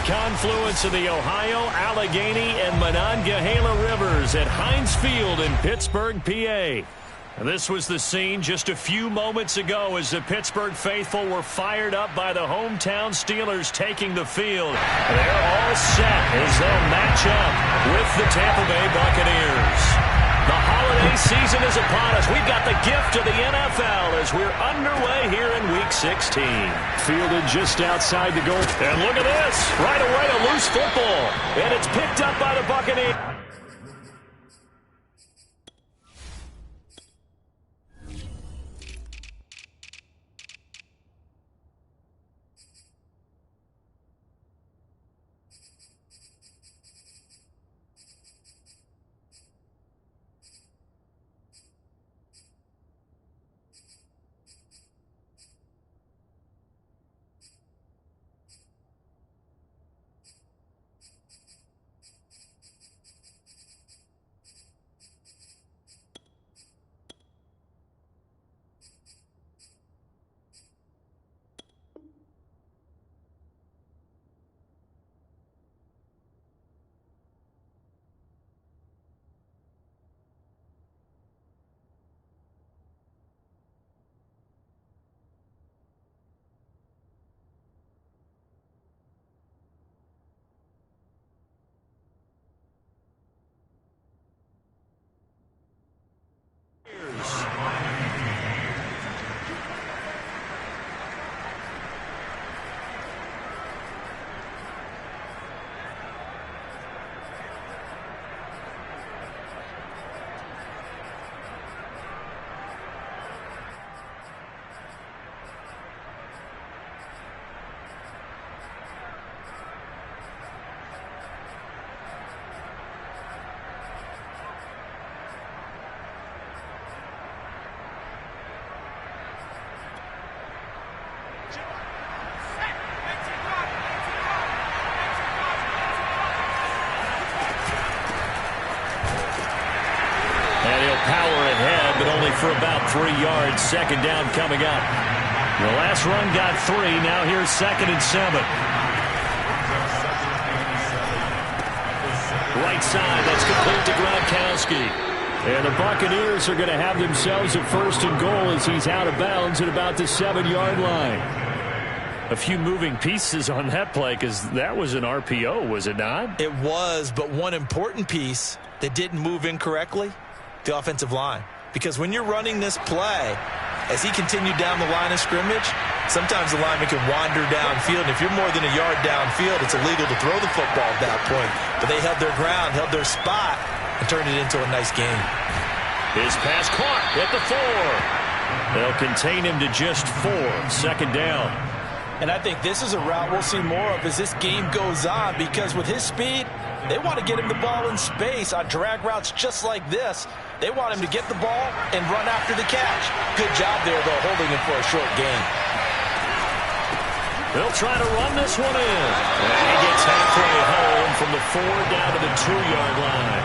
confluence of the Ohio, Allegheny, and Monongahela rivers at Heinz Field in Pittsburgh, PA. This was the scene just a few moments ago as the Pittsburgh faithful were fired up by the hometown Steelers taking the field. They're all set as they'll match up with the Tampa Bay Buccaneers. The holiday season is upon us. We've got the gift of the NFL as we're underway here in Week 16. Fielded just outside the goal. And look at this. Right away, a loose football. And it's picked up by the Buccaneers. Power ahead, but only for about 3 yards. Second down coming up. The last run got 3. Now here's 2nd and 7. Right side, that's complete to Gronkowski. And the Buccaneers are going to have themselves a 1st and goal as he's out of bounds at about the 7-yard line. A few moving pieces on that play because that was an RPO, was it not? It was, but one important piece that didn't move incorrectly, the offensive line. Because when you're running this play, as he continued down the line of scrimmage, sometimes the lineman can wander downfield. And if you're more than a yard downfield, it's illegal to throw the football at that point. But they held their ground, held their spot, and turned it into a nice game. His pass caught at the 4. They'll contain him to just 4. 2nd down. And I think this is a route we'll see more of as this game goes on, because with his speed, they want to get him the ball in space on drag routes just like this. They want him to get the ball and run after the catch. Good job there, though, holding him for a short gain. They'll try to run this one in. And he gets halfway home from the 4 down to the 2-yard line.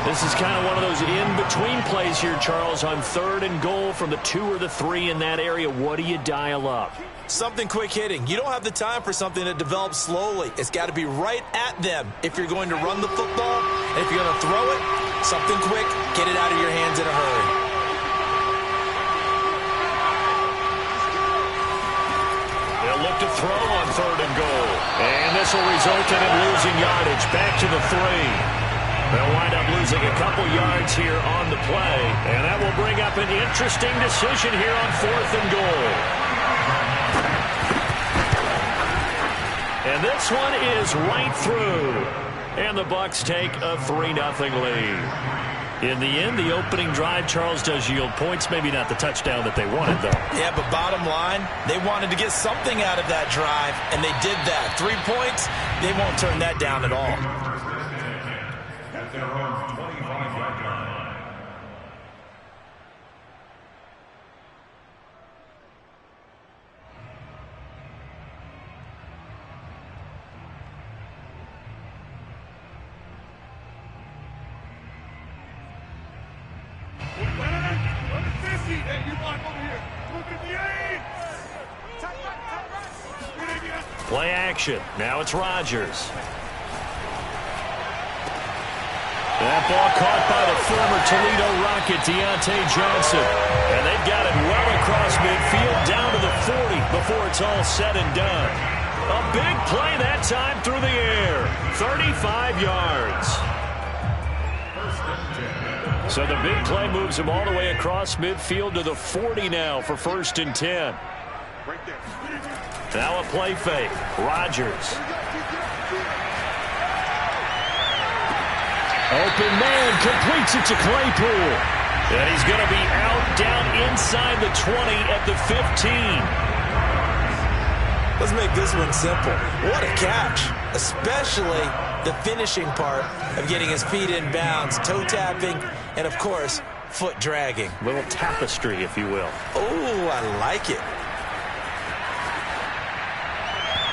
This is kind of one of those in-between plays here, Charles, on 3rd and goal from the 2 or the 3 in that area. What do you dial up? Something quick hitting. You don't have the time for something that develops slowly. It's got to be right at them if you're going to run the football. And if you're going to throw it, something quick, get it out of your hands in a hurry. They'll look to throw on 3rd and goal. And this will result in him losing yardage. Back to the 3. They'll wind up losing a couple yards here on the play. And that will bring up an interesting decision here on 4th and goal. And this one is right through. And the Bucs take a 3-0 lead. In the end, the opening drive, Charles, does yield points. Maybe not the touchdown that they wanted, though. Yeah, but bottom line, they wanted to get something out of that drive, and they did that. 3 points, they won't turn that down at all. At their own 25-yard line. Hey, you block over here. Look at the 8. Play action. Now it's Rodgers. That ball caught by the former Toledo Rocket, Deontay Johnson. And they've got it well across midfield, down to the 40 before it's all said and done. A big play that time through the air. 35 yards. So the big play moves him all the way across midfield to the 40 now for 1st and 10. Now a play fake. Rodgers. Open man, completes it to Claypool. And he's going to be out down inside the 20 at the 15. Let's make this one simple. What a catch, especially the finishing part of getting his feet in bounds, toe tapping, and of course, foot dragging. Little tapestry, if you will. Oh, I like it.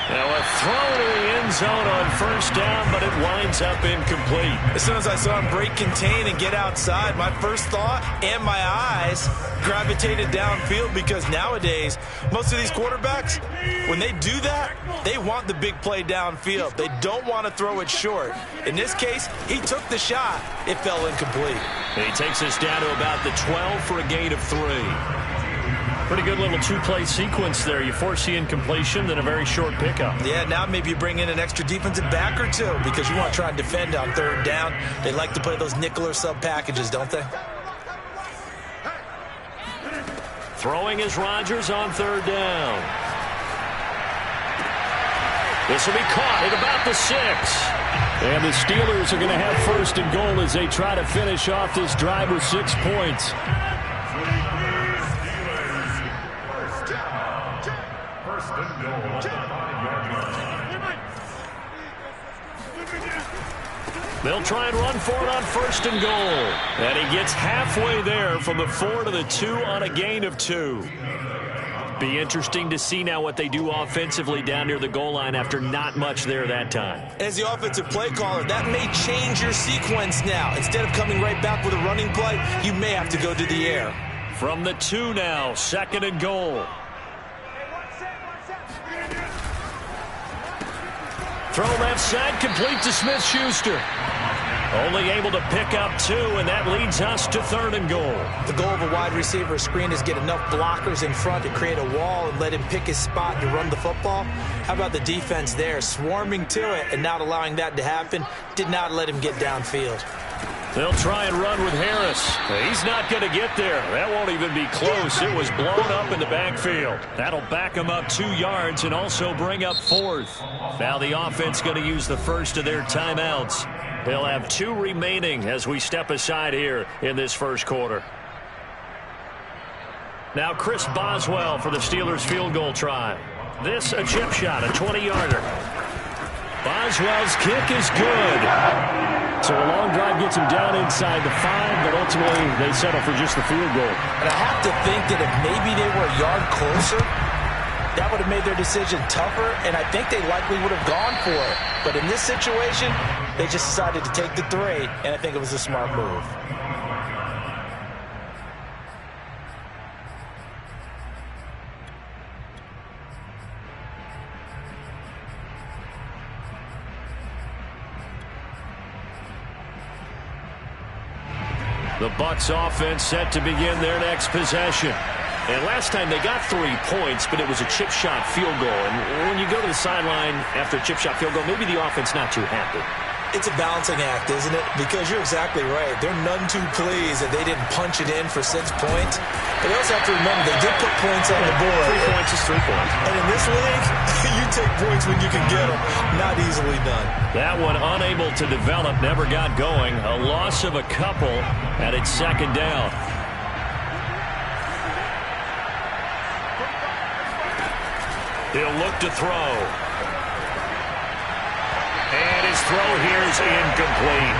Now a throw to the end zone on 1st down, but it winds up incomplete. As soon as I saw him break contain and get outside, my first thought and my eyes gravitated downfield, because nowadays, most of these quarterbacks, when they do that, they want the big play downfield. They don't want to throw it short. In this case, he took the shot. It fell incomplete. And he takes us down to about the 12 for a gain of 3. Pretty good little two-play sequence there. You force the incompletion, then a very short pickup. Yeah, now maybe you bring in an extra defensive back or two, because you want to try and defend on 3rd down. They like to play those nickel or sub packages, don't they? Throwing is Rodgers on 3rd down. This will be caught at about the 6. And the Steelers are going to have 1st and goal as they try to finish off this drive with 6 points. They'll try and run for it on 1st and goal. And he gets halfway there from the 4 to the 2 on a gain of 2. Be interesting to see now what they do offensively down near the goal line after not much there that time. As the offensive play caller, that may change your sequence now. Instead of coming right back with a running play, you may have to go to the air. From the 2 now, 2nd and goal. Throw left side, complete to Smith-Schuster. Only able to pick up 2, and that leads us to 3rd and goal. The goal of a wide receiver screen is get enough blockers in front to create a wall and let him pick his spot to run the football. How about the defense there, swarming to it and not allowing that to happen? Did not let him get downfield. They'll try and run with Harris. He's not going to get there. That won't even be close. It was blown up in the backfield. That'll back them up 2 yards and also bring up 4th. Now the offense going to use the first of their timeouts. They'll have 2 remaining as we step aside here in this 1st quarter. Now Chris Boswell for the Steelers field goal try. This a chip shot, a 20-yarder. Boswell's kick is good. So a long drive gets him down inside the 5, but ultimately they settle for just the field goal. And I have to think that if maybe they were a yard closer, that would have made their decision tougher, and I think they likely would have gone for it. But in this situation, they just decided to take the 3, and I think it was a smart move. The Bucs offense set to begin their next possession. And last time they got 3 points, but it was a chip shot field goal. And when you go to the sideline after a chip shot field goal, maybe the offense not too happy. It's a balancing act, isn't it? Because you're exactly right. They're none too pleased that they didn't punch it in for 6 points. But they also have to remember they did put points on the board. 3 points is 3 points. And in this league, you take points when you can get them. Not easily done. That one unable to develop, never got going. A loss of a couple, and it's 2nd down. He'll look to throw. And his throw here is incomplete.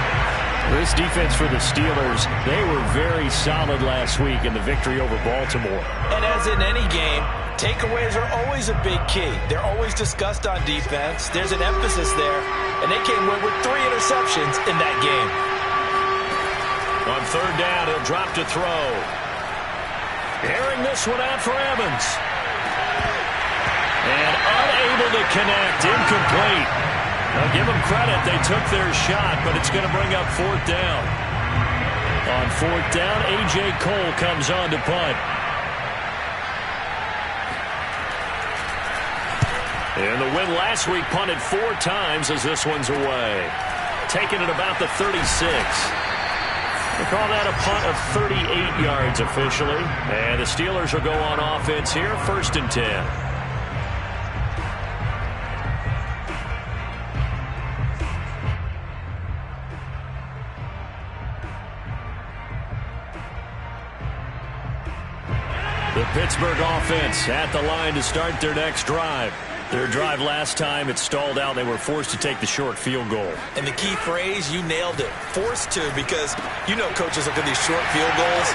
This defense for the Steelers, they were very solid last week in the victory over Baltimore. And as in any game, takeaways are always a big key. They're always discussed on defense. There's an emphasis there, and they came away with 3 interceptions in that game. On 3rd down, he'll drop to throw. Airing this one out for Evans. And unable to connect. Incomplete. Now give them credit. They took their shot, but it's going to bring up fourth down. On fourth down, A.J. Cole comes on to punt. And the win last week punted 4 times as this one's away. Taking it about the 36. They call that a punt of 38 yards officially. And the Steelers will go on offense here, 1st and 10. The Pittsburgh offense at the line to start their next drive. Their drive last time, it stalled out. They were forced to take the short field goal. And the key phrase, you nailed it. Forced to, because you know coaches look at these short field goals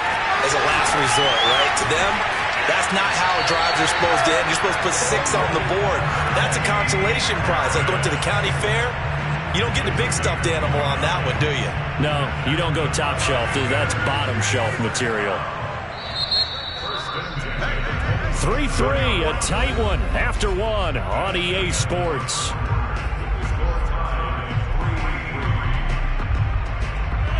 as a last resort, right? To them, that's not how drives are supposed to end. You're supposed to put 6 on the board. That's a consolation prize. Like going to the county fair, you don't get the big stuffed animal on that one, do you? No, you don't go top shelf. That's bottom shelf material. 3-3, a tight one after one on EA Sports.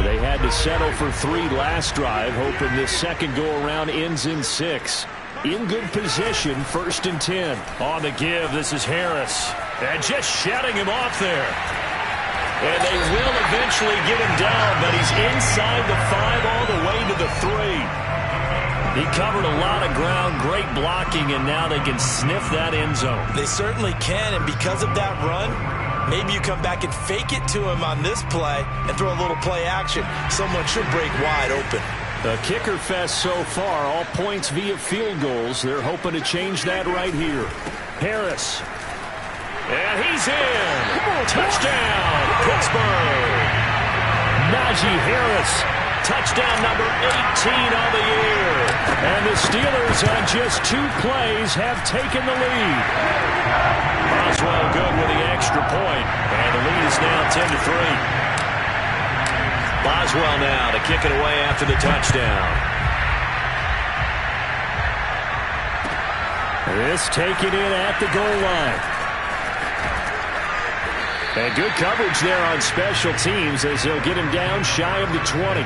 They had to settle for 3 last drive, hoping this second go-around ends in 6. In good position, 1st and 10. On the give, this is Harris. And just shutting him off there. And they will eventually get him down, but he's inside the 5 all the way to the 3. He covered a lot of ground, great blocking, and now they can sniff that end zone. They certainly can, and because of that run, maybe you come back and fake it to him on this play and throw a little play action. Someone should break wide open. A kicker fest so far, all points via field goals. They're hoping to change that right here. Harris. And he's in. Touchdown, Pittsburgh. Najee Harris. Touchdown number 18 on the year. And the Steelers on just 2 plays have taken the lead. Boswell good with the extra point. And the lead is now 10-3. Boswell now to kick it away after the touchdown. This taken in at the goal line. And good coverage there on special teams as they'll get him down shy of the 20.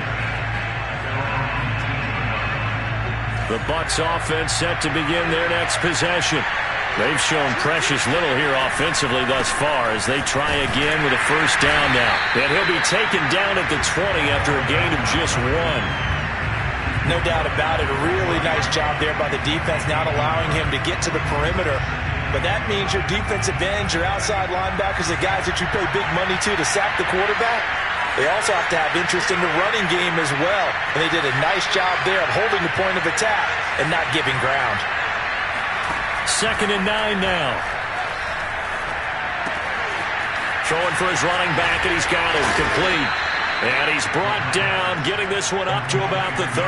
The Bucs offense set to begin their next possession. They've shown precious little here offensively thus far as they try again with a 1st down now. And he'll be taken down at the 20 after a gain of just 1. No doubt about it. A really nice job there by the defense, not allowing him to get to the perimeter. But that means your defensive ends, your outside linebackers, the guys that you pay big money to sack the quarterback, they also have to have interest in the running game as well. And they did a nice job there of holding the point of attack and not giving ground. 2nd and 9 now. Throwing for his running back, and he's got it complete. And he's brought down, getting this one up to about the 35.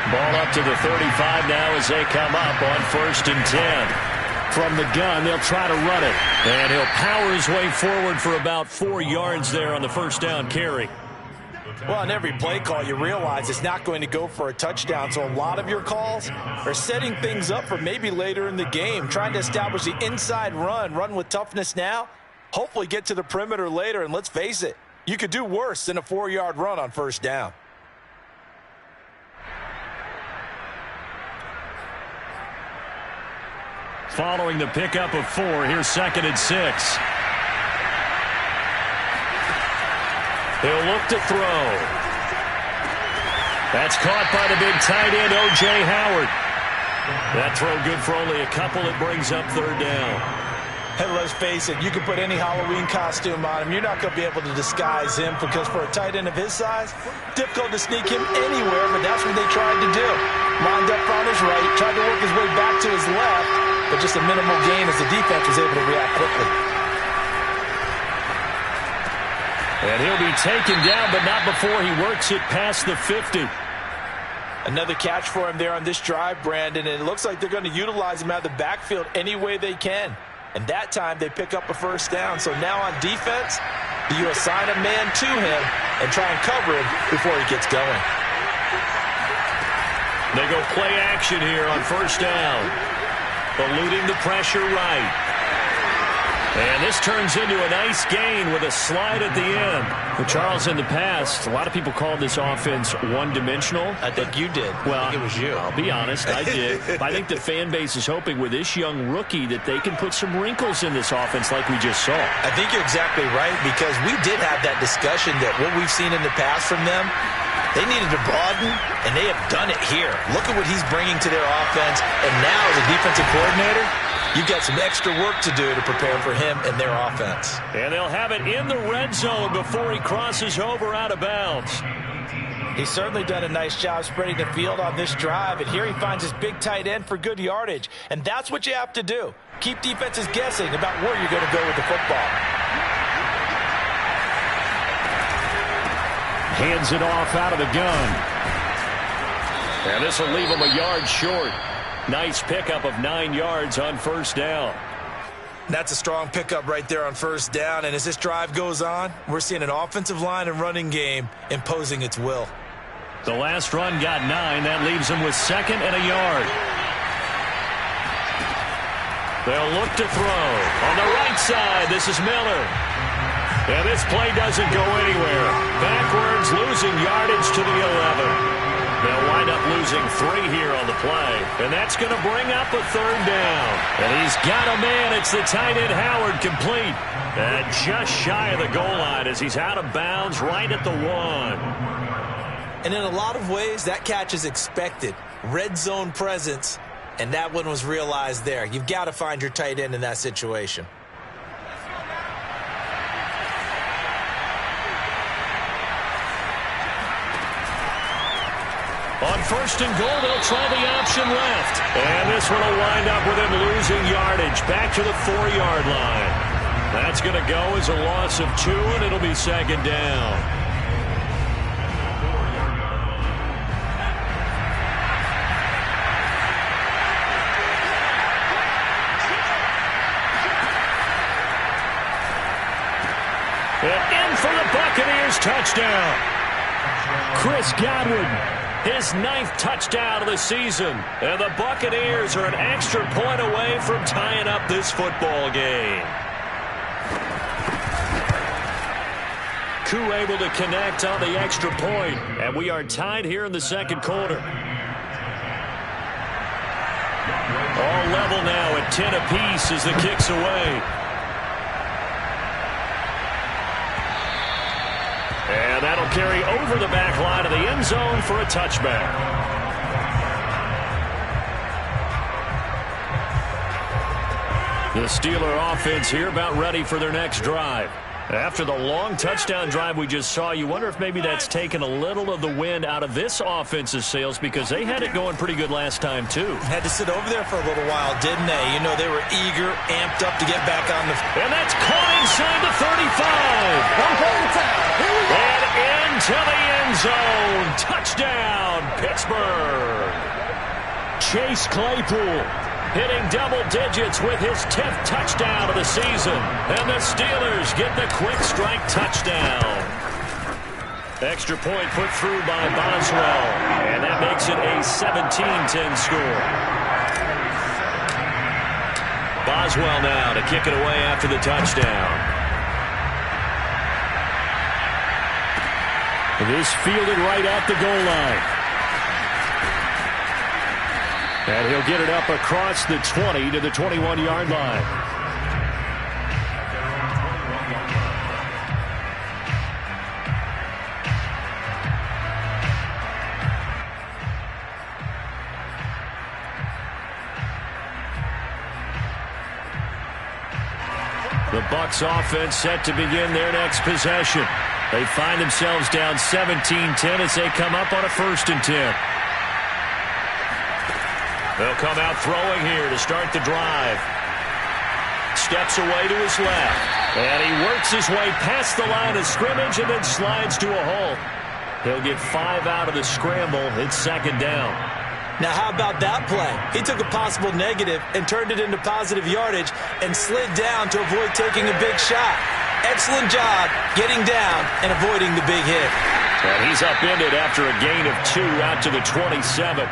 Ball up to the 35 now as they come up on 1st and 10. From the gun, they'll try to run it. And he'll power his way forward for about 4 yards there on the 1st down carry. Well, on every play call, you realize it's not going to go for a touchdown. So a lot of your calls are setting things up for maybe later in the game, trying to establish the inside run with toughness now, hopefully get to the perimeter later. And let's face it, you could do worse than a 4-yard run on 1st down. Following the pickup of 4, here's 2nd and 6. He'll look to throw. That's caught by the big tight end, O.J. Howard. That throw good for only a couple. It brings up 3rd down. Hey, let's face it, you can put any Halloween costume on him. You're not going to be able to disguise him because for a tight end of his size, difficult to sneak him anywhere, but that's what they tried to do. Lined up on his right, tried to work his way back to his left, but just a minimal gain as the defense was able to react quickly. And he'll be taken down, but not before he works it past the 50. Another catch for him there on this drive, Brandon, and it looks like they're going to utilize him out of the backfield any way they can. And that time they pick up a 1st down. So now on defense, you assign a man to him and try and cover him before he gets going. They go play action here on 1st down. eluding the pressure right. And this turns into a nice gain with a slide at the end. Well, Charles, in the past, a lot of people called this offense one-dimensional. I think you did. Well, I think it was you. I'll be honest, I did. I think the fan base is hoping with this young rookie that they can put some wrinkles in this offense like we just saw. I think you're exactly right, because we did have that discussion that what we've seen in the past from them, they needed to broaden, and they have done it here. Look at what he's bringing to their offense, and now as a defensive coordinator, you've got some extra work to do to prepare for him and their offense. And they'll have it in the red zone before he crosses over out of bounds. He's certainly done a nice job spreading the field on this drive, and here he finds his big tight end for good yardage. And that's what you have to do. Keep defenses guessing about where you're going to go with the football. Hands it off out of the gun. And this will leave him a yard short. Nice pickup of 9 yards on first down. That's a strong pickup right there on first down. And as this drive goes on, we're seeing an offensive line and running game imposing its will. The last run got 9. That leaves him with 2nd and a yard. They'll look to throw. On the right side, this is Miller. And this play doesn't go anywhere. Backwards, losing yardage to the 11. They'll wind up losing 3 here on the play. And that's going to bring up a 3rd down. And he's got a man. It's the tight end Howard, complete. And just shy of the goal line as he's out of bounds right at the 1. And in a lot of ways, that catch is expected. Red zone presence, and that one was realized there. You've got to find your tight end in that situation. On 1st and goal, they'll try the option left. And this one will wind up with him losing yardage back to the 4-yard line. That's going to go as a loss of 2, and it'll be 2nd down. And in for the Buccaneers touchdown. Chris Godwin. His 9th touchdown of the season. And the Buccaneers are an extra point away from tying up this football game. Koo able to connect on the extra point. And we are tied here in the 2nd quarter. All level now at 10 apiece as the kick's away. And that'll carry over the back line of the end zone for a touchback. The Steeler offense here about ready for their next drive. After the long touchdown drive we just saw, you wonder if maybe that's taken a little of the wind out of this offense's sails, because they had it going pretty good last time, too. Had to sit over there for a little while, didn't they? You know, they were eager, amped up to get back on the... And that's caught inside the 35. And into the end zone. Touchdown, Pittsburgh. Chase Claypool hitting double digits with his 10th touchdown of the season. And the Steelers get the quick strike touchdown. Extra point put through by Boswell. And that makes it a 17-10 score. Boswell now to kick it away after the touchdown. This fielded right at the goal line. And he'll get it up across the 20 to the 21-yard line. The Bucs offense set to begin their next possession. They find themselves down 17-10 as they come up on a 1st and 10. They'll come out throwing here to start the drive. Steps away to his left. And he works his way past the line of scrimmage and then slides to a halt. He'll get 5 out of the scramble. It's 2nd down. Now, how about that play? He took a possible negative and turned it into positive yardage and slid down to avoid taking a big shot. Excellent job getting down and avoiding the big hit. And he's upended after a gain of 2 out to the 27.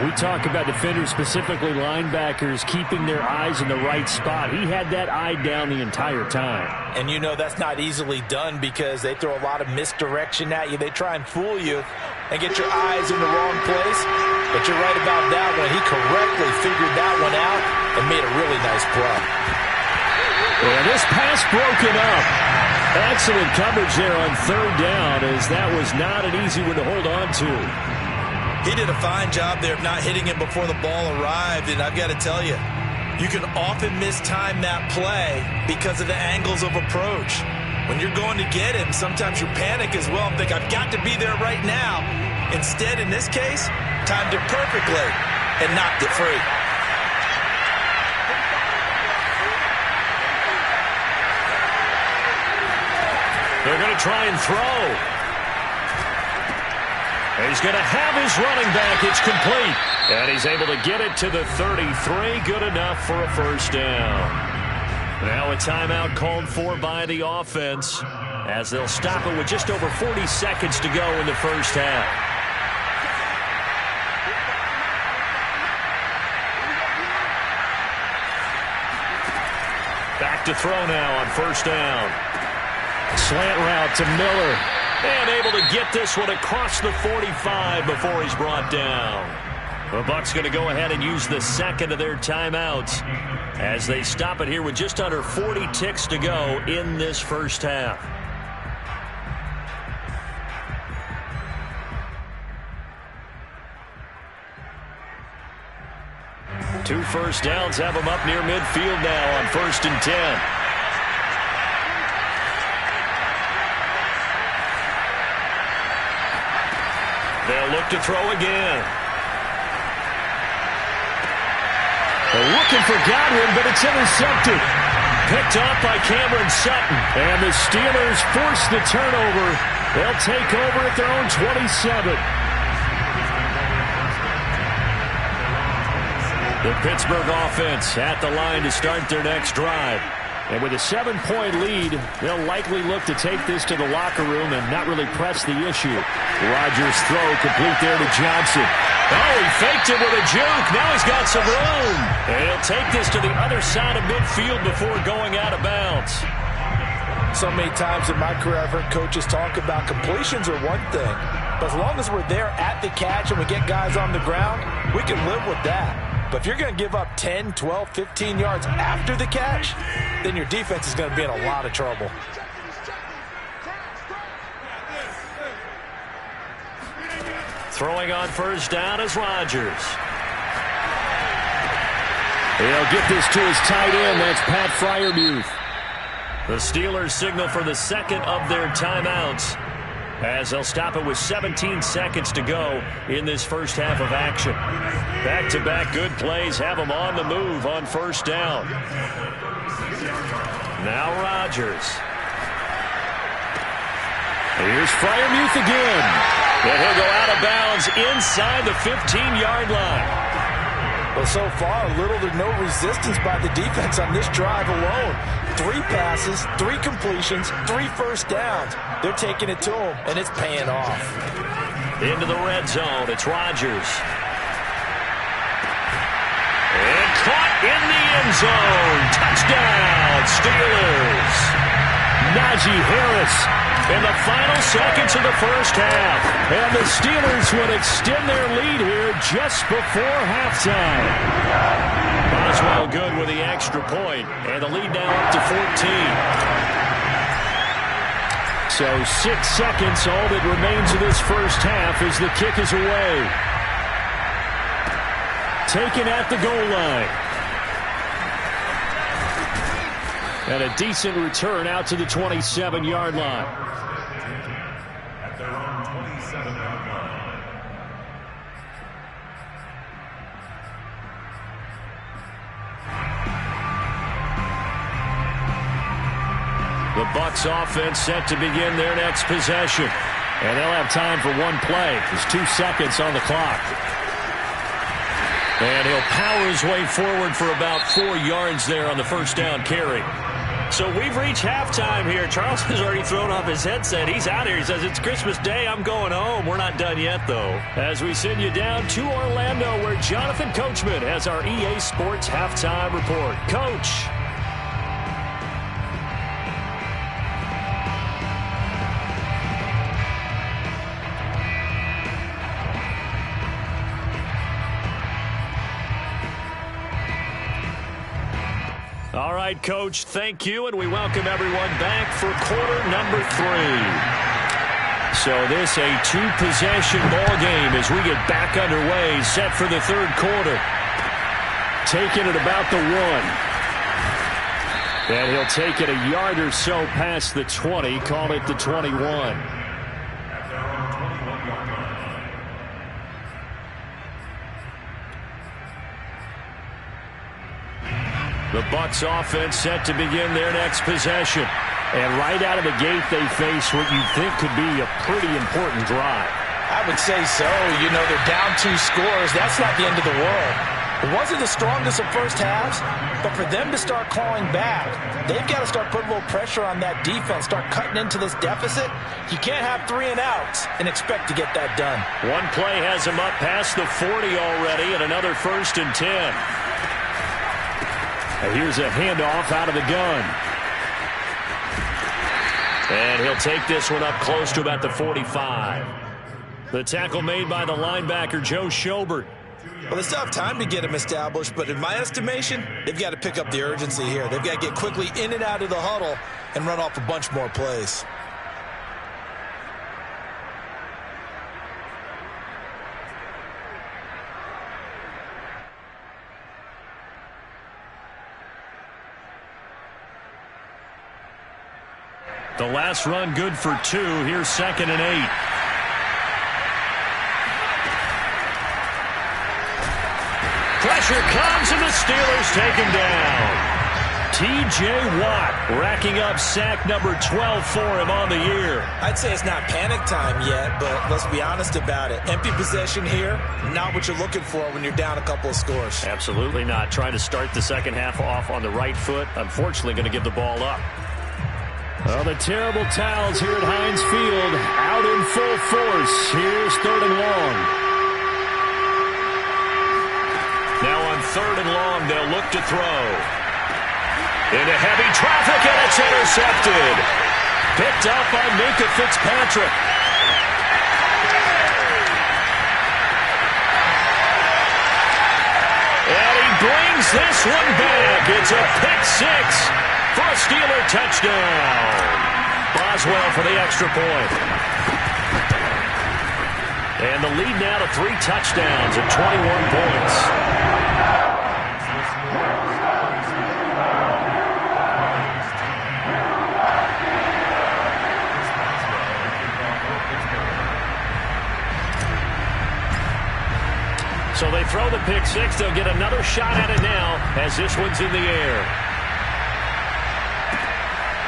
We talk about defenders, specifically linebackers, keeping their eyes in the right spot. He had that eye down the entire time. And you know that's not easily done because they throw a lot of misdirection at you. They try and fool you and get your eyes in the wrong place. But you're right about that one. He correctly figured that one out and made a really nice play. And this pass broken up. Excellent coverage there on third down, as that was not an easy one to hold on to. He did a fine job there of not hitting him before the ball arrived, and I've got to tell you, you can often mistime that play because of the angles of approach. When you're going to get him, sometimes you panic as well and think, I've got to be there right now. Instead, in this case, timed it perfectly and knocked it free. They're going to try and throw. He's going to have his running back. It's complete. And he's able to get it to the 33. Good enough for a first down. Now a timeout called for by the offense, as they'll stop it with just over 40 seconds to go in the first half. Back to throw now on first down. Slant route to Miller. And able to get this one across the 45 before he's brought down. The Bucs going to go ahead and use the second of their timeouts as they stop it here with just under 40 ticks to go in this first half. Two first downs have them up near midfield now on 1st and 10. They'll look to throw again. They're looking for Godwin, but it's intercepted. Picked off by Cameron Sutton. And the Steelers force the turnover. They'll take over at their own 27. The Pittsburgh offense at the line to start their next drive. And with a 7-point lead, they'll likely look to take this to the locker room and not really press the issue. Rodgers' throw complete there to Johnson. Oh, he faked it with a juke. Now he's got some room. And he'll take this to the other side of midfield before going out of bounds. So many times in my career, I've heard coaches talk about completions are one thing. But as long as we're there at the catch and we get guys on the ground, we can live with that. But if you're going to give up 10, 12, 15 yards after the catch, then your defense is going to be in a lot of trouble. Throwing on first down is Rodgers. He'll get this to his tight end. That's Pat Freiermuth. The Steelers signal for the second of their timeouts, as they'll stop it with 17 seconds to go in this first half of action. Back-to-back good plays have them on the move on first down. Now Rodgers. Here's Freiermuth again. And he'll go out of bounds inside the 15-yard line. Well, so far, little to no resistance by the defense on this drive alone. 3 passes, 3 completions, 3 first downs. They're taking it to him, and it's paying off. Into the red zone, it's Rodgers. And caught in the end zone. Touchdown, Steelers. Najee Harris in the final seconds of the first half. And the Steelers would extend their lead here just before halftime. Boswell good with the extra point, and the lead now up to 14. So 6 seconds, all that remains of this first half as the kick is away. Taken at the goal line. And a decent return out to the 27-yard line. At their own 27-yard line. The Bucs offense set to begin their next possession. And they'll have time for one play. There's 2 seconds on the clock. And he'll power his way forward for about 4 yards there on the first down carry. So we've reached halftime here. Charles has already thrown off his headset. He's out here. He says, it's Christmas Day. I'm going home. We're not done yet, though. As we send you down to Orlando, where Jonathan Coachman has our EA Sports halftime report. Coach. All right, Coach, thank you, and we welcome everyone back for quarter number 3. So this a two-possession ball game as we get back underway, set for the third quarter. Taking it about the 1. And he'll take it a yard or so past the 20, call it the 21. The Bucs offense set to begin their next possession. And right out of the gate, they face what you think could be a pretty important drive. I would say so. You know, they're down 2 scores. That's not the end of the world. It wasn't the strongest of first halves, but for them to start clawing back, they've got to start putting a little pressure on that defense, start cutting into this deficit. You can't have 3 and outs and expect to get that done. One play has him up past the 40 already, and another 1st and 10. Here's a handoff out of the gun. And he'll take this one up close to about the 45. The tackle made by the linebacker, Joe Schobert. Well, they still have time to get him established, but in my estimation, they've got to pick up the urgency here. They've got to get quickly in and out of the huddle and run off a bunch more plays. The last run good for 2. Here's 2nd and 8. Pressure comes, and the Steelers take him down. T.J. Watt racking up sack number 12 for him on the year. I'd say it's not panic time yet, but let's be honest about it. Empty possession here, not what you're looking for when you're down a couple of scores. Absolutely not. Trying to start the second half off on the right foot. Unfortunately, going to give the ball up. Well, the terrible towels here at Heinz Field out in full force. Here's 3rd and long. Now on 3rd and long, they'll look to throw. Into heavy traffic, and it's intercepted. Picked up by Minkah Fitzpatrick. And he brings this one back. It's a pick 6. For a Steeler touchdown. Boswell for the extra point. And the lead now to 3 touchdowns and 21 points. So they throw the pick 6. They'll get another shot at it now as this one's in the air.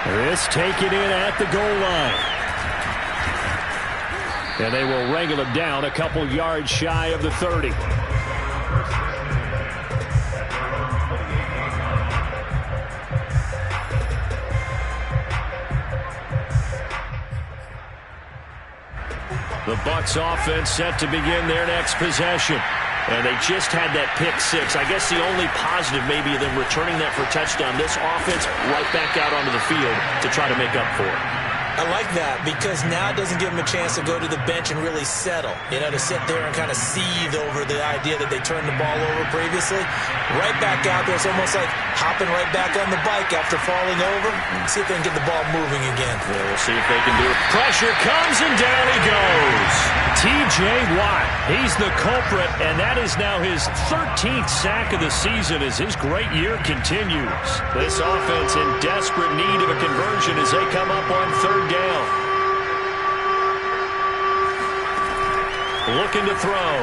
This taken in at the goal line. And they will wrangle him down a couple yards shy of the 30. The Bucs offense set to begin their next possession. And they just had that pick 6. I guess the only positive maybe of them returning that for a touchdown. This offense right back out onto the field to try to make up for it. I like that because now it doesn't give them a chance to go to the bench and really settle. You know, to sit there and kind of seethe over the idea that they turned the ball over previously. Right back out there. It's almost like hopping right back on the bike after falling over. See if they can get the ball moving again. Yeah, we'll see if they can do it. Pressure comes and down he goes. T.J. Watt, he's the culprit, and that is now his 13th sack of the season as his great year continues. This offense in desperate need of a conversion as they come up on 3rd down. Looking to throw.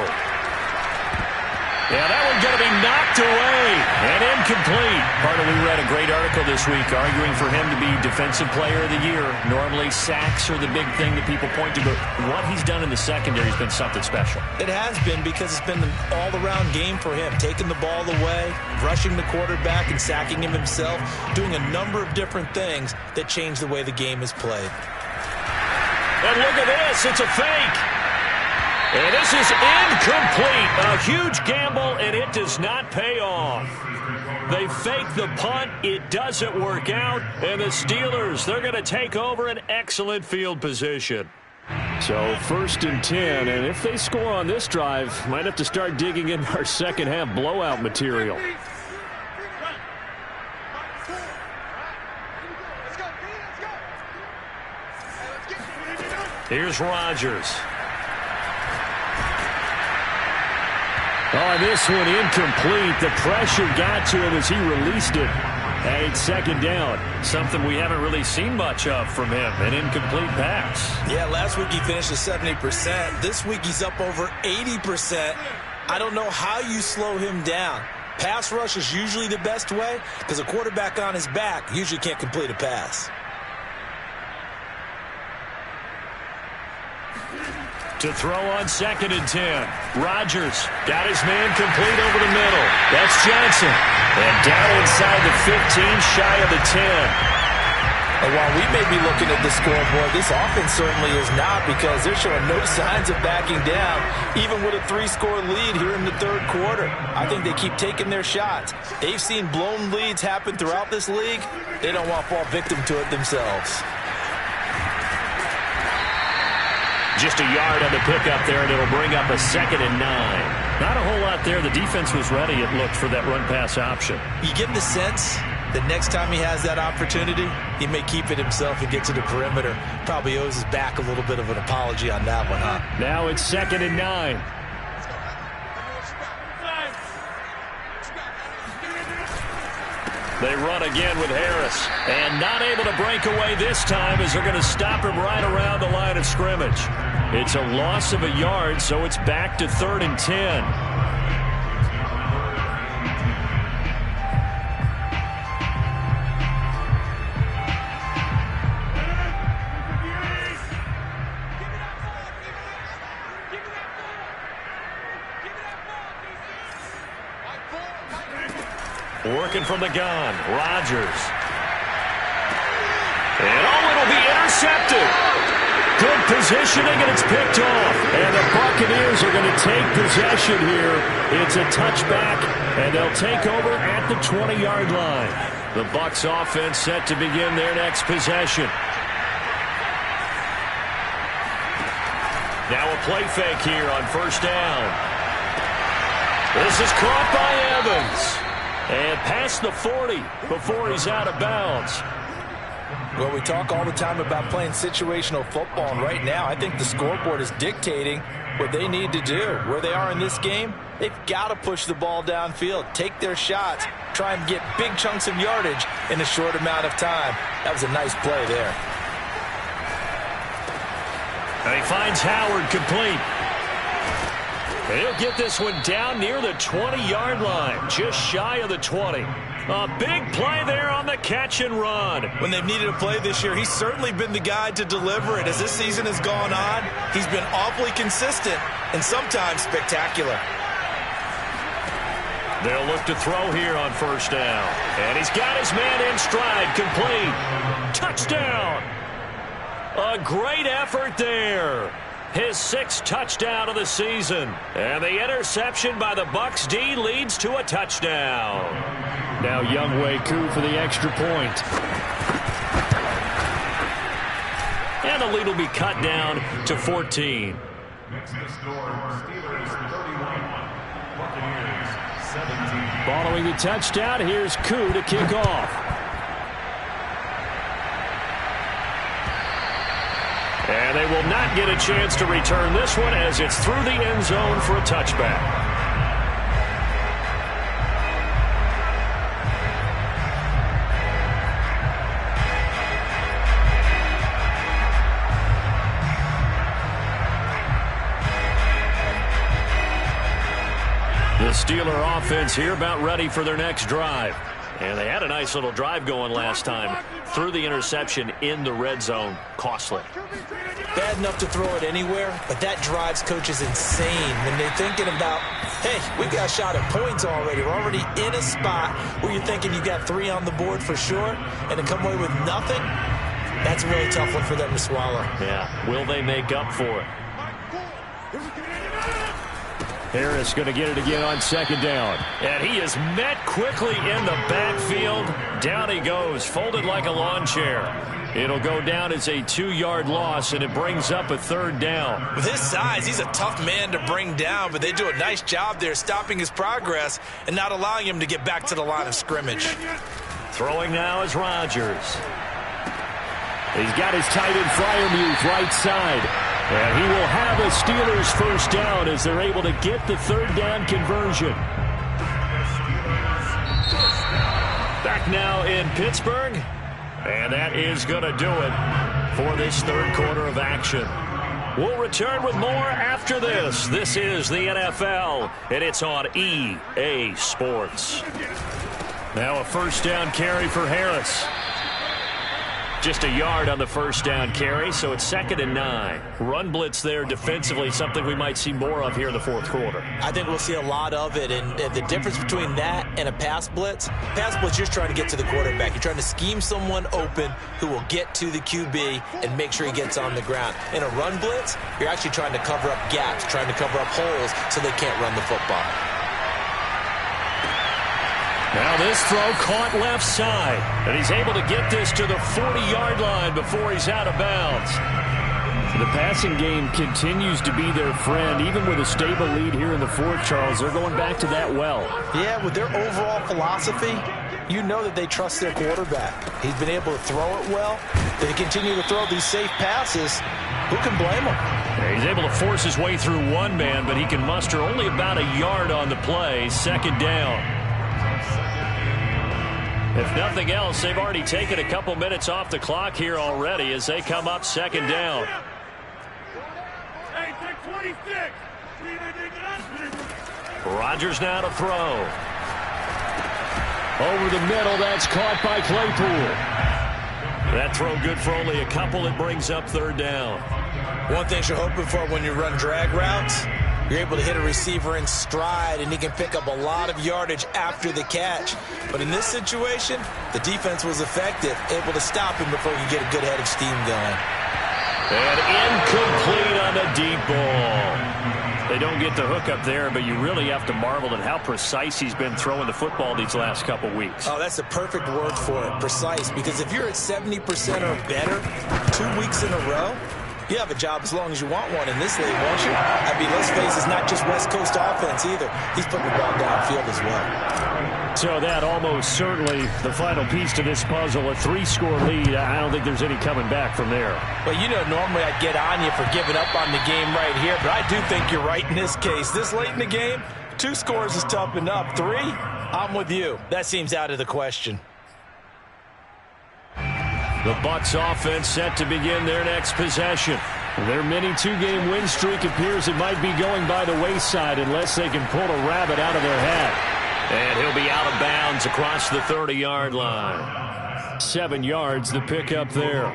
Yeah, that one's going to be knocked away and incomplete. Partly, we read a great article this week arguing for him to be Defensive Player of the Year. Normally, sacks are the big thing that people point to, but what he's done in the secondary has been something special. It has been, because it's been an all-around game for him, taking the ball away, rushing the quarterback and sacking him himself, doing a number of different things that change the way the game is played. And look at this. It's a fake. And this is incomplete. A huge gamble, and it does not pay off. They fake the punt. It doesn't work out. And the Steelers, they're going to take over an excellent field position. So 1st and 10, and if they score on this drive, might have to start digging in our second half blowout material. Here's Rodgers. Oh, this one incomplete. The pressure got to him as he released it. And it's 2nd down. Something we haven't really seen much of from him, an incomplete pass. Yeah, last week he finished at 70%. This week he's up over 80%. I don't know how you slow him down. Pass rush is usually the best way, because a quarterback on his back usually can't complete a pass. To throw on 2nd and 10. Rodgers got his man complete over the middle. That's Johnson. And down inside the 15, shy of the 10. And while we may be looking at the scoreboard, this offense certainly is not, because they're showing no signs of backing down, even with a 3-score lead here in the 3rd quarter. I think they keep taking their shots. They've seen blown leads happen throughout this league. They don't want to fall victim to it themselves. Just a yard on the pickup there, and it'll bring up a 2nd and 9. Not a whole lot there. The defense was ready, it looked, for that run-pass option. You get the sense that next time he has that opportunity, he may keep it himself and get to the perimeter. Probably owes his back a little bit of an apology on that one, huh? Now it's 2nd and 9. They run again with Harris. And not able to break away this time, as they're going to stop him right around the line of scrimmage. It's a loss of a yard, so it's back to 3rd and 10. Working from the gun, Rodgers. And it'll be intercepted. Good positioning, and it's picked off. And the Buccaneers are going to take possession here. It's a touchback, and they'll take over at the 20-yard line. The Bucs offense set to begin their next possession. Now a play fake here on 1st down. This is caught by Evans. And past the 40 before he's out of bounds. Well, we talk all the time about playing situational football, and right now I think the scoreboard is dictating what they need to do. Where they are in this game, they've got to push the ball downfield, take their shots, try and get big chunks of yardage in a short amount of time. That was a nice play there. And he finds Howard complete. He'll get this one down near the 20-yard line, just shy of the 20. A big play there on the catch and run. When they've needed a play this year, he's certainly been the guy to deliver it. As this season has gone on, he's been awfully consistent and sometimes spectacular. They'll look to throw here on 1st down. And he's got his man in stride, complete. Touchdown. A great effort there. His 6th touchdown of the season. And the interception by the Bucs D leads to a touchdown. Now Younghoe Koo for the extra point. And the lead will be cut down to 14. Next to score, Steelers 31, Buccaneers 17. Following the touchdown, here's Koo to kick off. And they will not get a chance to return this one, as it's through the end zone for a touchback. The Steeler offense here about ready for their next drive. And they had a nice little drive going last time. Threw the interception in the red zone. Costly. Bad enough to throw it anywhere, but that drives coaches insane when they're thinking about, hey, we got a shot at points already. We're already in a spot where you're thinking you got 3 on the board for sure, and to come away with nothing, that's a really tough one for them to swallow. Yeah, will they make up for it? Harris going to get it again on second down. And he is met quickly in the backfield. Down he goes, folded like a lawn chair. It'll go down as a 2-yard loss, and it brings up a 3rd down. With his size, he's a tough man to bring down, but they do a nice job there stopping his progress and not allowing him to get back to the line of scrimmage. Throwing now is Rodgers. He's got his tight end Freiermuth right side. And he will have a Steelers first down as they're able to get the 3rd down conversion. Back now in Pittsburgh. And that is going to do it for this 3rd quarter of action. We'll return with more after this. This is the NFL, and it's on EA Sports. Now a first down carry for Harris. Just a yard on the first down carry, so it's 2nd and 9. Run blitz there defensively, something we might see more of here in the 4th quarter. I think we'll see a lot of it, and the difference between that and a pass blitz, you're just trying to get to the quarterback. You're trying to scheme someone open who will get to the QB and make sure he gets on the ground. In a run blitz, you're actually trying to cover up gaps, trying to cover up holes so they can't run the football. Now this throw caught left side, and he's able to get this to the 40-yard line before he's out of bounds. The passing game continues to be their friend. Even with a stable lead here in the 4th, Charles, they're going back to that well. Yeah, with their overall philosophy, you know that they trust their quarterback. He's been able to throw it well. They continue to throw these safe passes. Who can blame him? Yeah, he's able to force his way through one man, but he can muster only about a yard on the play. 2nd down. If nothing else, they've already taken a couple minutes off the clock here already as they come up 2nd down. Rodgers now to throw. Over the middle, that's caught by Claypool. That throw good for only a couple. It brings up 3rd down. One thing you're hoping for when you run drag routes, you're able to hit a receiver in stride, and he can pick up a lot of yardage after the catch. But in this situation, the defense was effective, able to stop him before he could get a good head of steam going. And incomplete on the deep ball. They don't get the hook up there, but you really have to marvel at how precise he's been throwing the football these last couple weeks. Oh, that's the perfect word for it, precise. Because if you're at 70% or better 2 weeks in a row, you have a job as long as you want one in this league, won't you? I mean, let's face it, it's not just West Coast offense either. He's putting the ball downfield as well. So that almost certainly the final piece to this puzzle, a 3-score lead. I don't think there's any coming back from there. Well, you know, normally I'd get on you for giving up on the game right here, but I do think you're right in this case. This late in the game, 2 scores is tough enough. 3, I'm with you. That seems out of the question. The Bucs offense set to begin their next possession. Their mini 2-game win streak appears it might be going by the wayside unless they can pull a rabbit out of their hat. And he'll be out of bounds across the 30-yard line. 7 yards, the pickup there.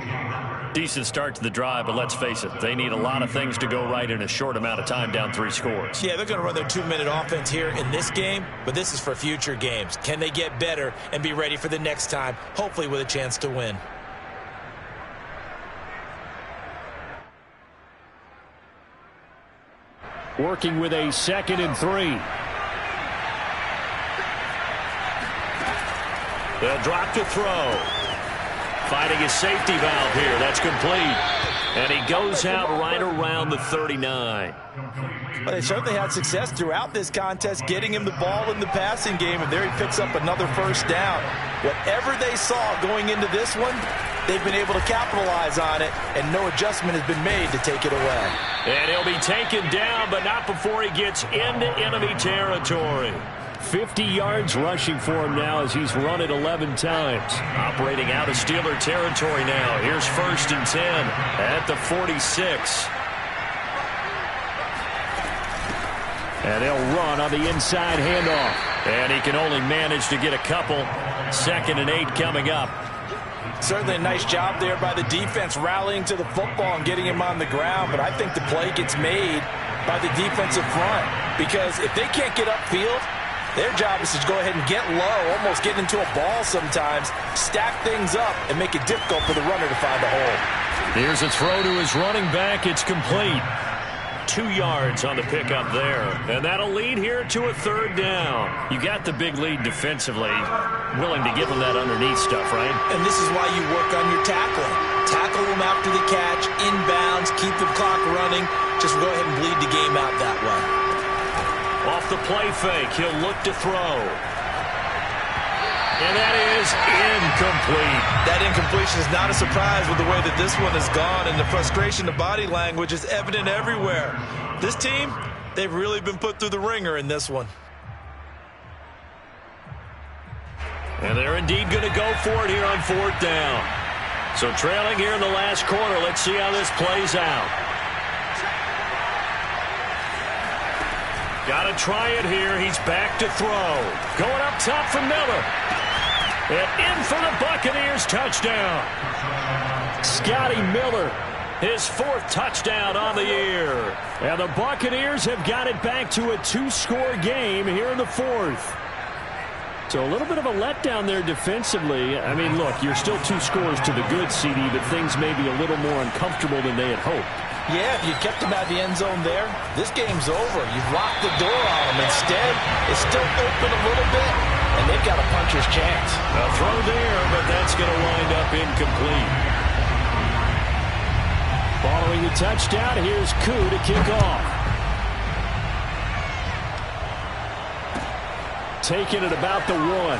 Decent start to the drive, but let's face it, they need a lot of things to go right in a short amount of time down 3 scores. Yeah, they're going to run their 2-minute offense here in this game, but this is for future games. Can they get better and be ready for the next time, hopefully with a chance to win? Working with a 2nd and 3. They'll drop to throw. Finding his safety valve here. That's complete. And he goes out right around the 39. Well, they certainly had success throughout this contest getting him the ball in the passing game, and there he picks up another first down. Whatever they saw going into this one, they've been able to capitalize on it, and no adjustment has been made to take it away. And he'll be taken down, but not before he gets into enemy territory. 50 yards rushing for him now as he's run it 11 times. Operating out of Steeler territory now. Here's 1st and 10 at the 46. And they'll run on the inside handoff. And he can only manage to get a couple. 2nd and 8 coming up. Certainly a nice job there by the defense rallying to the football and getting him on the ground. But I think the play gets made by the defensive front. Because if they can't get upfield, their job is to go ahead and get low, almost get into a ball sometimes, stack things up, and make it difficult for the runner to find a hole. Here's a throw to his running back. It's complete. 2 yards on the pickup there. And that'll lead here to a 3rd down. You got the big lead defensively. Willing to give them that underneath stuff, right? And this is why you work on your tackling. Tackle them after the catch, inbounds, keep the clock running. Just go ahead and bleed the game out that way. Off the play fake, he'll look to throw. And that is incomplete. That incompletion is not a surprise with the way that this one has gone, and the frustration of body language is evident everywhere. This team, they've really been put through the ringer in this one. And they're indeed going to go for it here on 4th down. So trailing here in the last quarter, let's see how this plays out. Got to try it here. He's back to throw. Going up top for Miller. And in for the Buccaneers, touchdown. Scotty Miller, his 4th touchdown on the year. And the Buccaneers have got it back to a 2-score game here in the 4th. So a little bit of a letdown there defensively. I mean, look, you're still 2 scores to the good, CD, but things may be a little more uncomfortable than they had hoped. Yeah, if you kept him out of the end zone there, this game's over. You've locked the door on him. Instead, it's still open a little bit, and they've got a puncher's chance. A throw there, but that's going to wind up incomplete. Following the touchdown, here's Koo to kick off. Taking it about the 1.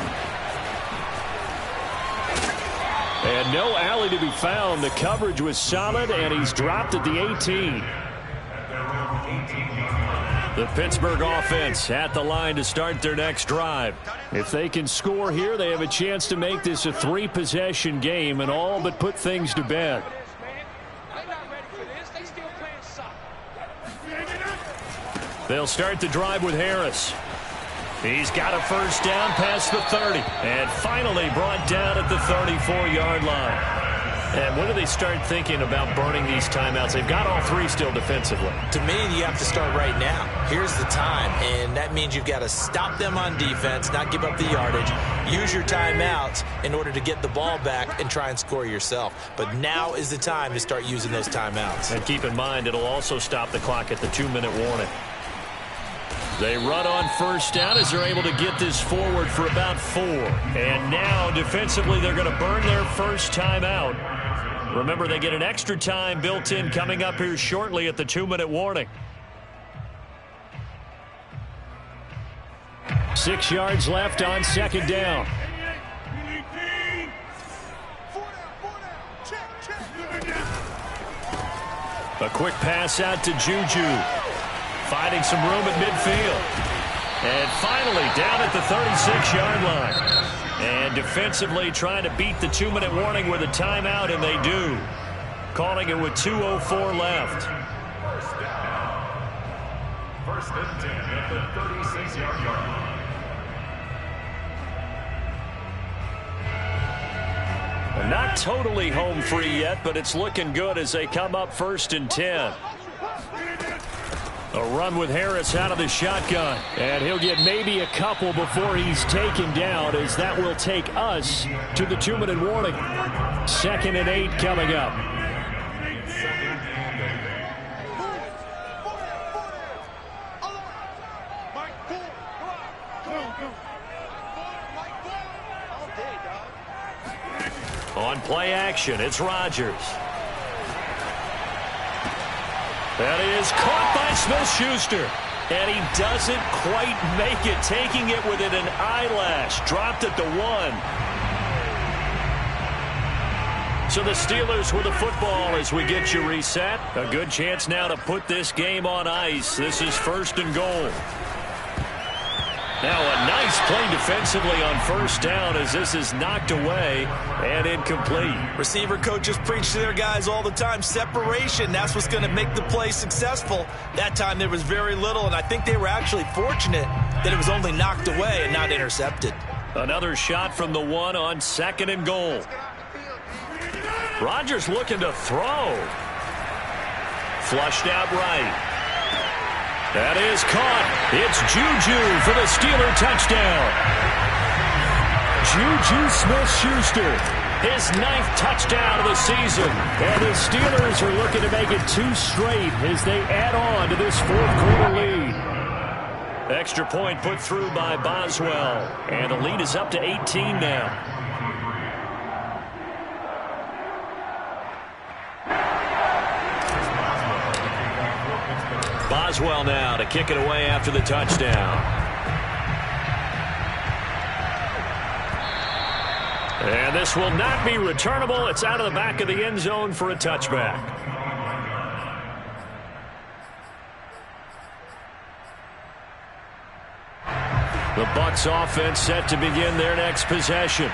And no alley to be found. The coverage was solid, and he's dropped at the 18. The Pittsburgh offense at the line to start their next drive. If they can score here, they have a chance to make this a 3-possession game and all but put things to bed. They'll start the drive with Harris. He's got a 1st down past the 30. And finally brought down at the 34-yard line. And when do they start thinking about burning these timeouts? They've got all 3 still defensively. To me, you have to start right now. Here's the time. And that means you've got to stop them on defense, not give up the yardage. Use your timeouts in order to get the ball back and try and score yourself. But now is the time to start using those timeouts. And keep in mind, it'll also stop the clock at the 2-minute warning. They run on 1st down as they're able to get this forward for about 4. And now, defensively, they're going to burn their 1st timeout. Remember, they get an extra time built in coming up here shortly at the 2-minute warning. 6 yards left on 2nd down. A quick pass out to Juju. Finding some room at midfield. And finally down at the 36-yard line. And defensively trying to beat the 2-minute warning with a timeout, and they do. Calling it with 2:04 left. 1st and 10 at the 36-yard line. Not totally home free yet, but it's looking good as they come up 1st and 10. A run with Harris out of the shotgun. And he'll get maybe a couple before he's taken down, as that will take us to the 2-minute warning. 2nd and 8 coming up. On play action, it's Rodgers. That is caught by Smith-Schuster. And he doesn't quite make it, taking it within an eyelash. Dropped at the 1. So the Steelers with the football as we get you reset. A good chance now to put this game on ice. This is 1st and goal. Now a nice play defensively on first down as this is knocked away and incomplete. Receiver coaches preach to their guys all the time. Separation, that's what's going to make the play successful. That time there was very little, and I think they were actually fortunate that it was only knocked away and not intercepted. Another shot from the 1 on 2nd and goal. Rodgers looking to throw. Flushed out right. That is caught. It's Juju for the Steeler touchdown. Juju Smith-Schuster, his 9th touchdown of the season. And the Steelers are looking to make it 2 straight as they add on to this 4th quarter lead. Extra point put through by Boswell. And the lead is up to 18 now. Boswell now to kick it away after the touchdown. And this will not be returnable. It's out of the back of the end zone for a touchback. The Bucs offense set to begin their next possession.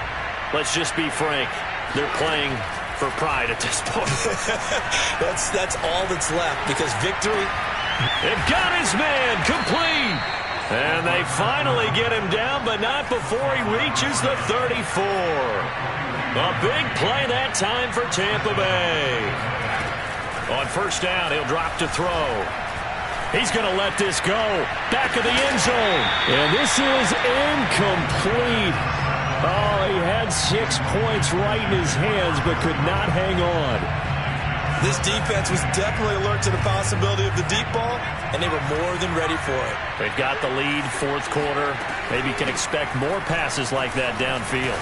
Let's just be frank. They're playing for pride at this point. That's all that's left because victory. They've got his man complete. And they finally get him down, but not before he reaches the 34. A big play that time for Tampa Bay. On first down, he'll drop to throw. He's going to let this go. Back of the end zone. And this is incomplete. Oh, he had 6 points right in his hands, but could not hang on. This defense was definitely alert to the possibility of the deep ball, and they were more than ready for it. They've got the lead, 4th quarter. Maybe can expect more passes like that downfield.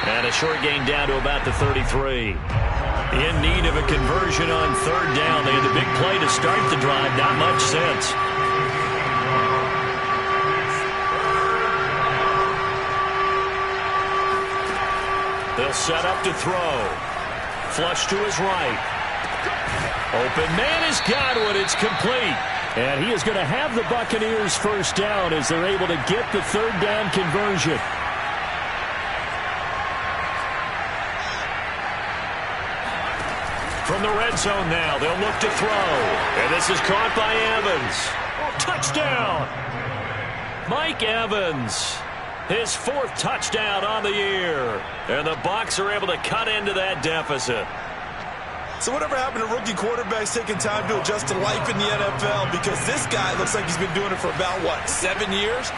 And a short gain down to about the 33. In need of a conversion on 3rd down. They had the big play to start the drive. Not much sense. They'll set up to throw. Flush to his right. Open man has got one. It's complete. And he is going to have the Buccaneers first down as they're able to get the 3rd down conversion. From the red zone now, they'll look to throw. And this is caught by Evans. Touchdown! Mike Evans. His 4th touchdown on the year. And the Bucs are able to cut into that deficit. So whatever happened to rookie quarterbacks taking time to adjust to life in the NFL? Because this guy looks like he's been doing it for about, 7 years?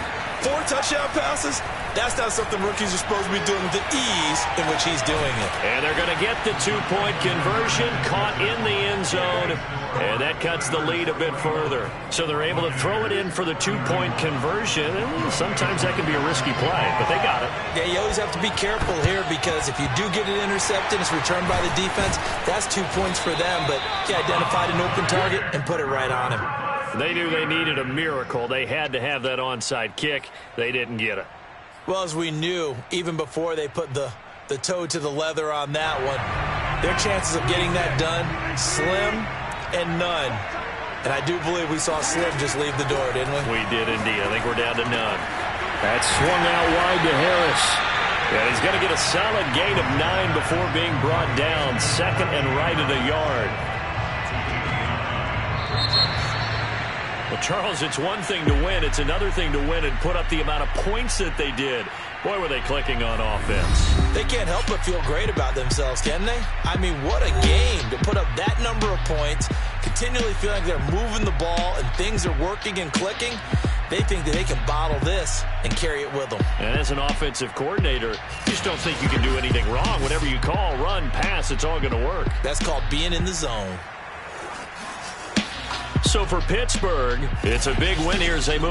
4 touchdown passes? That's not something rookies are supposed to be doing with the ease in which he's doing it. And they're going to get the 2-point conversion, caught in the end zone, and that cuts the lead a bit further. So they're able to throw it in for the 2-point conversion, and sometimes that can be a risky play, but they got it. Yeah, you always have to be careful here because if you do get it intercepted, it's returned by the defense, that's 2 points for them, but he identified an open target and put it right on him. They knew they needed a miracle. They had to have that onside kick. They didn't get it. Well, as we knew, even before they put the toe to the leather on that one, their chances of getting that done, slim and none. And I do believe we saw Slim just leave the door, didn't we? We did indeed. I think we're down to none. That swung out wide to Harris. Yeah, he's going to get a solid gain of 9 before being brought down. 2nd and right at a yard. Well, Charles, it's one thing to win. It's another thing to win and put up the amount of points that they did. Boy, were they clicking on offense. They can't help but feel great about themselves, can they? I mean, what a game to put up that number of points, continually feeling like they're moving the ball and things are working and clicking. They think that they can bottle this and carry it with them. And as an offensive coordinator, you just don't think you can do anything wrong. Whatever you call, run, pass, it's all going to work. That's called being in the zone. So for Pittsburgh, it's a big win here as they move